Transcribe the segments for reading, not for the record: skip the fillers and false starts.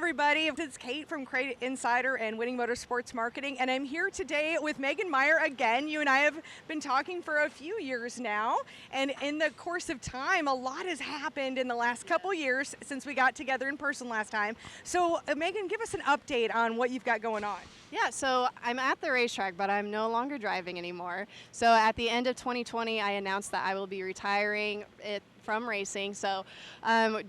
everybody. It's Kate from Crate Insider and Winning Motorsports Marketing, and I'm here today with Meyer again. You and I have been talking for a few years now, and in the course of time, a lot has happened in the last couple years since we got together in person last time. So, Megan, give us an update on what you've got going on. Yeah, so I'm at the racetrack, but I'm no longer driving anymore. So at the end of 2020, I announced that I will be retiring from racing. So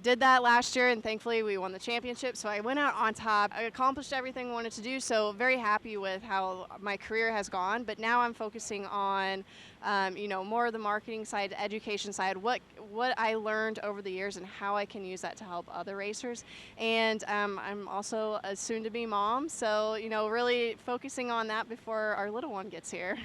did that last year, and thankfully we won the championship. So I went out on top. I accomplished everything I wanted to do, so very happy with how my career has gone. But now I'm focusing on more of the marketing side, education side, what I learned over the years and how I can use that to help other racers. And I'm also a soon-to-be mom, so really focusing on that before our little one gets here.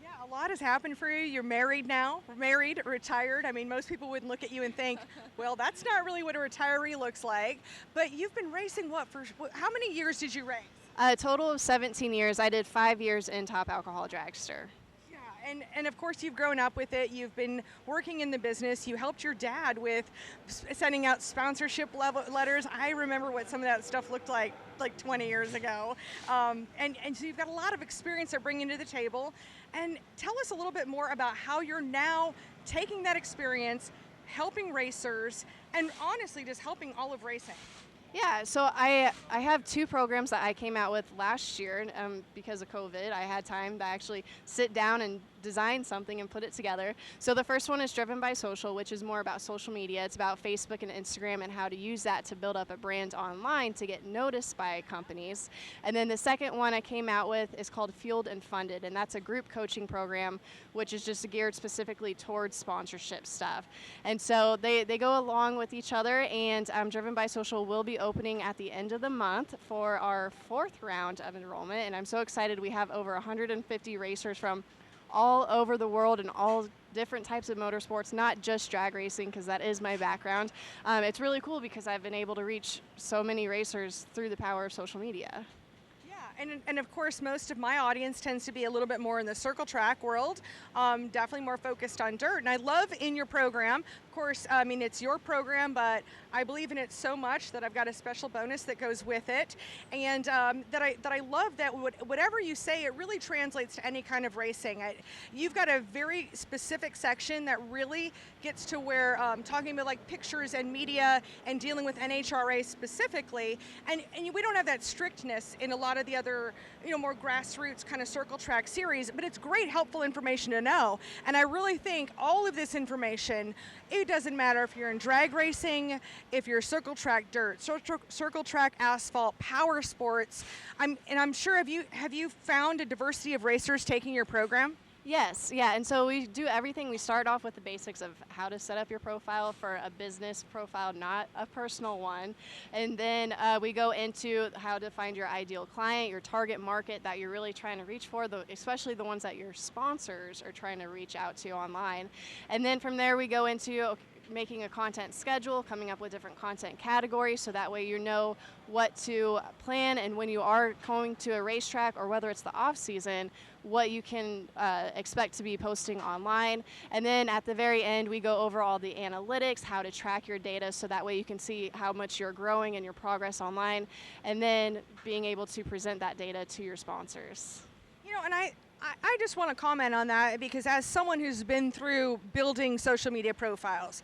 Yeah, a lot has happened for you. You're married now, retired. I mean, most people wouldn't look at you and think, well, that's not really what a retiree looks like. But you've been racing how many years did you race? A total of 17 years. I did 5 years in top alcohol dragster. And of course you've grown up with it, you've been working in the business, you helped your dad with sending out sponsorship letters. I remember what some of that stuff looked like 20 years ago. And so you've got a lot of experience they're bringing to the table. And tell us a little bit more about how you're now taking that experience, helping racers, and honestly just helping all of racing. Yeah, so I have 2 programs that I came out with last year because of COVID. I had time to actually sit down and design something and put it together. So the first one is Driven by Social, which is more about social media. It's about Facebook and Instagram and how to use that to build up a brand online to get noticed by companies. And then the second one I came out with is called Fueled and Funded, and that's a group coaching program which is just geared specifically towards sponsorship stuff. And so they go along with each other, and Driven by Social will be opening at the end of the month for our 4th round of enrollment, and I'm so excited. We have over 150 racers from all over the world and all different types of motorsports, not just drag racing, because that is my background. It's really cool because I've been able to reach so many racers through the power of social media. And of course, most of my audience tends to be a little bit more in the circle track world, definitely more focused on dirt. And I love in your program, of course, I mean, it's your program, but I believe in it so much that I've got a special bonus that goes with it. And that I love that whatever you say, it really translates to any kind of racing. You've got a very specific section that really gets to where talking about like pictures and media and dealing with NHRA specifically. And we don't have that strictness in a lot of the other, more grassroots kind of circle track series, but it's great, helpful information to know. And I really think all of this information, it doesn't matter if you're in drag racing, if you're circle track dirt, circle track asphalt, power sports. I'm sure, have you found a diversity of racers taking your program? Yes, yeah, and so we do everything. We start off with the basics of how to set up your profile for a business profile, not a personal one. And then we go into how to find your ideal client, your target market that you're really trying to reach for, especially the ones that your sponsors are trying to reach out to online. And then from there we go into making a content schedule, coming up with different content categories, so that way you know what to plan, and when you are going to a racetrack or whether it's the off season, what you can expect to be posting online. And then at the very end, we go over all the analytics, how to track your data, so that way you can see how much you're growing and your progress online, and then being able to present that data to your sponsors. And I just want to comment on that, because as someone who's been through building social media profiles,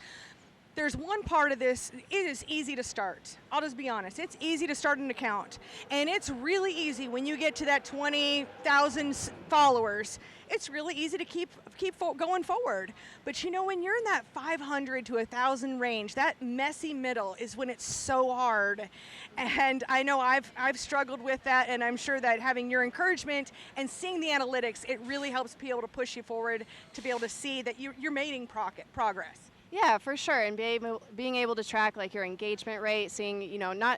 there's one part of this, it is easy to start. I'll just be honest, it's easy to start an account. And it's really easy when you get to that 20,000 followers, it's really easy to keep going forward. But when you're in that 500 to 1,000 range, that messy middle is when it's so hard. And I know I've struggled with that, and I'm sure that having your encouragement and seeing the analytics, it really helps be able to push you forward to be able to see that you're making progress. Yeah, for sure, and being able to track like your engagement rate, seeing,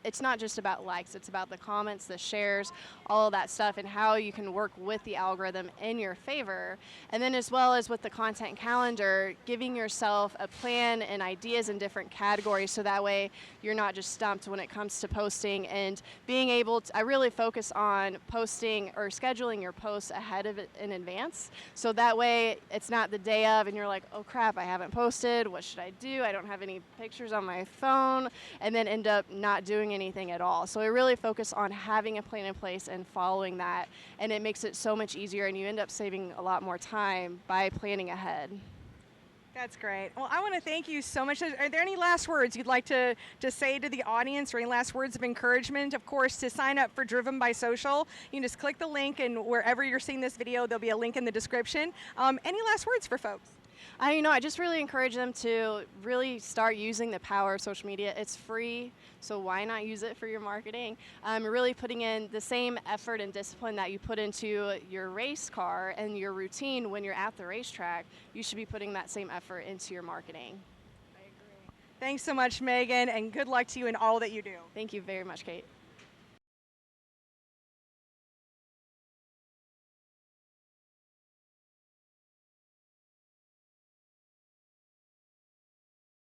it's not just about likes, it's about the comments, the shares, all of that stuff, and how you can work with the algorithm in your favor. And then as well as with the content calendar, giving yourself a plan and ideas in different categories, so that way you're not just stumped when it comes to posting, and being able to, I really focus on posting or scheduling your posts ahead of it in advance, so that way it's not the day of and you're like, oh crap, I haven't posted, what what should I do? I don't have any pictures on my phone, and then end up not doing anything at all. So I really focus on having a plan in place and following that, and it makes it so much easier, and you end up saving a lot more time by planning ahead. That's great. Well, I want to thank you so much. Are there any last words you'd like to say to the audience, or any last words of encouragement? Of course, to sign up for Driven by Social, you can just click the link, and wherever you're seeing this video, there'll be a link in the description. Any last words for folks? I just really encourage them to really start using the power of social media. It's free, so why not use it for your marketing? Really putting in the same effort and discipline that you put into your race car and your routine when you're at the racetrack, you should be putting that same effort into your marketing. I agree. Thanks so much, Megan, and good luck to you in all that you do. Thank you very much, Kate.